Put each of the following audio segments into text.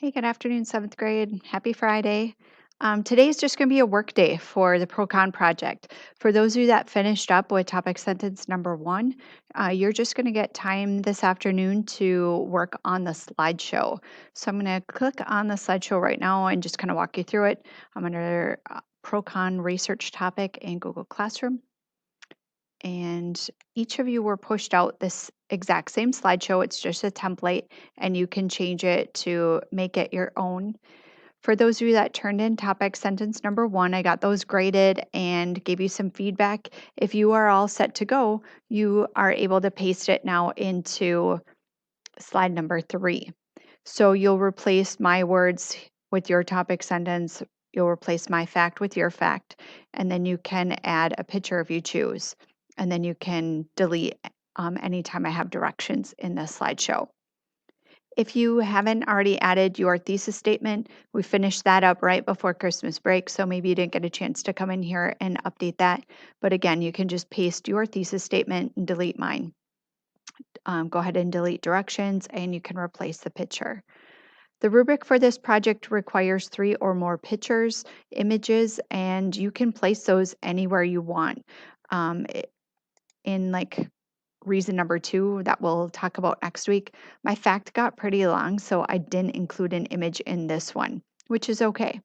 Hey, good afternoon, seventh grade. Happy Friday. Today's just going to be a work day for the Procon project. For those of you that finished up with topic sentence number one, you're just going to get time this afternoon to work on the slideshow. So I'm going to click on the slideshow right now and just kind of walk you through it. I'm under Procon research topic in Google Classroom. And each of you were pushed out this exact same slideshow. It's just a template, and you can change it to make it your own. For those of you that turned in topic sentence number one, I got those graded and gave you some feedback. If you are all set to go, you are able to paste it now into slide number three. So you'll replace my words with your topic sentence. You'll replace my fact with your fact, and then you can add a picture if you choose. And then you can delete anytime I have directions in the slideshow. If you haven't already added your thesis statement, we finished that up right before Christmas break, so maybe you didn't get a chance to come in here and update that. But again, you can just paste your thesis statement and delete mine. Go ahead and delete directions, and you can replace the picture. The rubric for this project requires 3 or more pictures, images, and you can place those anywhere you want. In like reason number 2 that we'll talk about next week, my fact got pretty long, so I didn't include an image in this one, which is okay.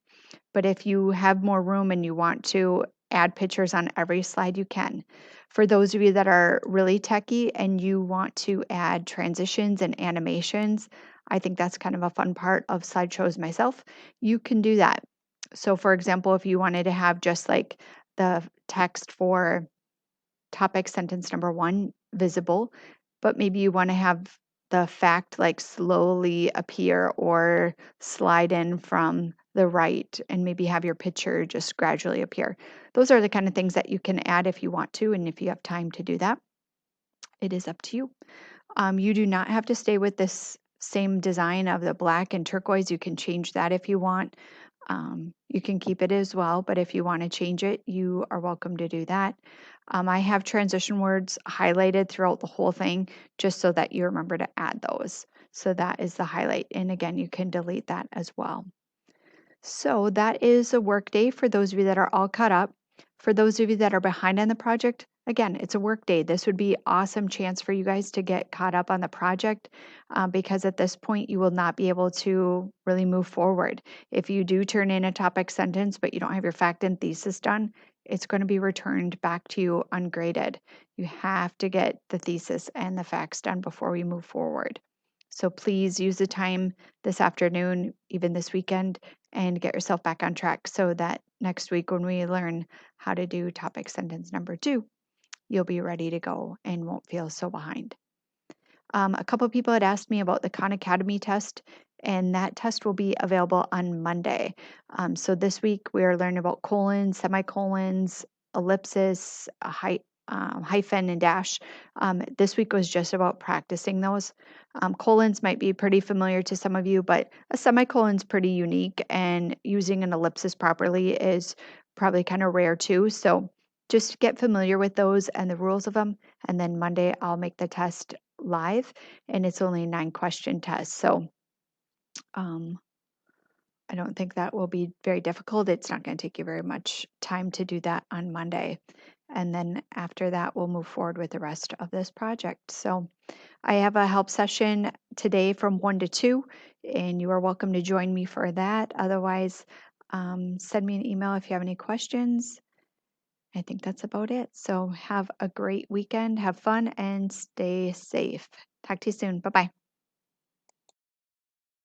But if you have more room and you want to add pictures on every slide, you can. For those of you that are really techie and you want to add transitions and animations, I think that's kind of a fun part of slideshows myself. You can do that. So, for example, if you wanted to have just like the text for topic sentence number one visible, but maybe you want to have the fact like slowly appear or slide in from the right and maybe have your picture just gradually appear. Those are the kind of things that you can add if you want to, and if you have time to do that, it is up to you. You do not have to stay with this same design of the black and turquoise. You can change that if you want. You can keep it as well, but if you want to change it, you are welcome to do that. I have transition words highlighted throughout the whole thing just so that you remember to add those. So that is the highlight. And again, you can delete that as well. So that is a work day for those of you that are all caught up. For those of you that are behind on the project, again, it's a work day. This would be awesome chance for you guys to get caught up on the project because at this point you will not be able to really move forward. If you do turn in a topic sentence but you don't have your fact and thesis done, it's going to be returned back to you ungraded. You have to get the thesis and the facts done before we move forward. So please use the time this afternoon, even this weekend, and get yourself back on track so that next week when we learn how to do topic sentence number two, you'll be ready to go and won't feel so behind. A couple people had asked me about the Khan Academy test, and that test will be available on Monday. So this week we are learning about colons, semicolons, ellipsis, hyphen, and dash. This week was just about practicing those. Colons might be pretty familiar to some of you, but a semicolon is pretty unique, and using an ellipsis properly is probably kind of rare too. So just get familiar with those and the rules of them. And then Monday, I'll make the test live, and it's only a 9-question test. So um, I don't think that will be very difficult. It's not going to take you very much time to do that on Monday. And then after that, we'll move forward with the rest of this project. So I have a help session today from 1 to 2, and you are welcome to join me for that. Otherwise, send me an email if you have any questions. I think that's about it. So have a great weekend, have fun, and stay safe. Talk to you soon. Bye bye.